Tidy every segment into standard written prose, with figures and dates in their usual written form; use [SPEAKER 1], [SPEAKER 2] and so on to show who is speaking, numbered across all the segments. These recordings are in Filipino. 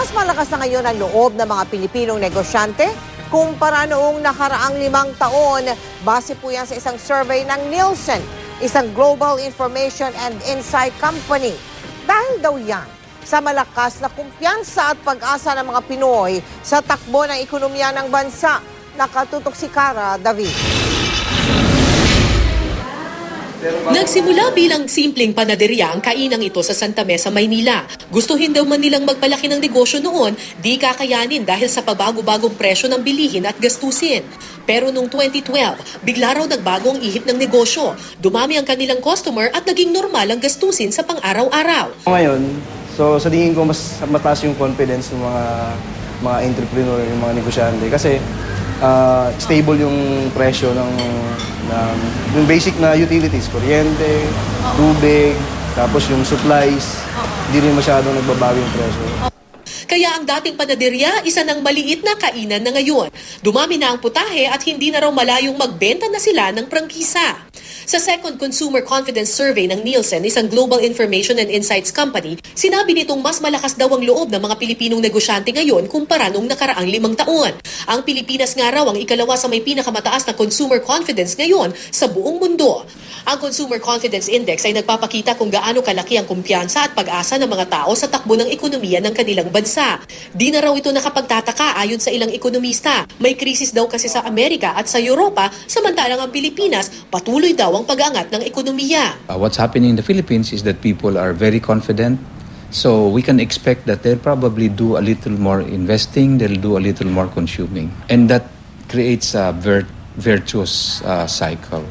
[SPEAKER 1] Mas malakas na ngayon ang loob ng mga Pilipinong negosyante kumpara noong nakaraang 5 taon. Base po yan sa isang survey ng Nielsen, isang global information and insight company. Dahil daw yan sa malakas na kumpiyansa at pag-asa ng mga Pinoy sa takbo ng ekonomiya ng bansa. Nakatutok si Cara David.
[SPEAKER 2] Nagsimula bilang simpleng panaderya ang kainang ito sa Santa Mesa, Maynila. Gustuhin daw man nilang magpalaki ng negosyo noon, di kakayanin dahil sa pabago-bagong presyo ng bilihin at gastusin. Pero noong 2012, bigla raw nagbago ang ihip ng negosyo. Dumami ang kanilang customer at naging normal ang gastusin sa pang-araw-araw.
[SPEAKER 3] Ngayon, so sa tingin ko mas mataas yung confidence ng mga entrepreneur, yung mga negosyante kasi stable yung presyo ng yung basic na utilities, kuryente, tubig, tapos yung supplies, hindi rin masyadong nagbabago yung presyo.
[SPEAKER 2] Kaya ang dating panaderya, isa ng maliit na kainan na ngayon. Dumami na ang putahe at hindi na raw malayong magbenta na sila ng prangkisa. Sa second Consumer Confidence Survey ng Nielsen, isang global information and insights company, sinabi nitong mas malakas daw ang loob ng mga Pilipinong negosyante ngayon kumpara noong nakaraang 5 taon. Ang Pilipinas nga raw ang ikalawa sa may pinakamataas na consumer confidence ngayon sa buong mundo. Ang Consumer Confidence Index ay nagpapakita kung gaano kalaki ang kumpiyansa at pag-asa ng mga tao sa takbo ng ekonomiya ng kanilang bansa. Di na raw ito nakapagtataka ayon sa ilang ekonomista. May krisis daw kasi sa Amerika at sa Europa, samantalang ang Pilipinas patuloy daw ang pag-angat ng ekonomiya.
[SPEAKER 4] What's happening in the Philippines is that people are very confident. So we can expect that they'll probably do a little more investing, they'll do a little more consuming. And that creates a virtuous cycle.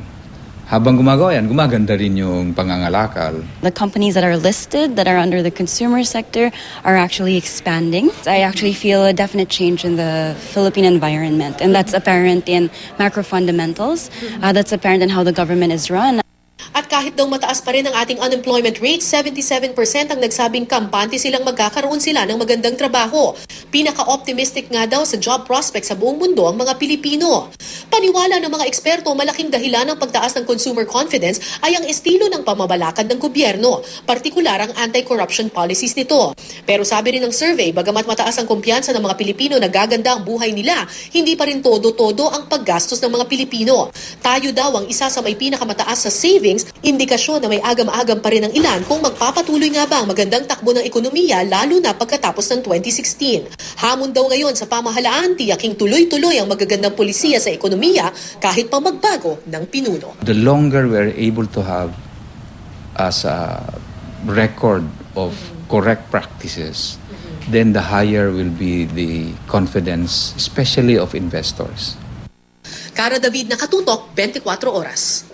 [SPEAKER 4] Habang gumagawa yan, gumaganda rin yung pangangalakal.
[SPEAKER 5] The companies that are listed, that are under the consumer sector, are actually expanding. I actually feel a definite change in the Philippine environment, and that's apparent in macro fundamentals. That's apparent in how the government is run.
[SPEAKER 2] At kahit daw mataas pa rin ang ating unemployment rate, 77% ang nagsabing kampante silang magkakaroon sila ng magandang trabaho. Pinaka-optimistic nga daw sa job prospects sa buong mundo ang mga Pilipino. Paniwala ng mga eksperto, malaking dahilan ng pagtaas ng consumer confidence ay ang estilo ng pamamalakad ng gobyerno, partikular ang anti-corruption policies nito. Pero sabi rin ng survey, bagamat mataas ang kumpiyansa ng mga Pilipino na gaganda ang buhay nila, hindi pa rin todo-todo ang paggastos ng mga Pilipino. Tayo daw ang isa sa may pinakamataas sa savings, indikasyon na may agam-agam pa rin ang ilan kung magpapatuloy nga ba ang magandang takbo ng ekonomiya lalo na pagkatapos ng 2016. Hamon daw ngayon sa pamahalaan, tiyaking tuloy-tuloy ang magagandang polisiya sa ekonomiya kahit pa magbago ng pinuno.
[SPEAKER 4] The longer we're able to have as a record of correct practices, then the higher will be the confidence, especially of investors.
[SPEAKER 2] Cara David, Nakatutok, 24 Oras.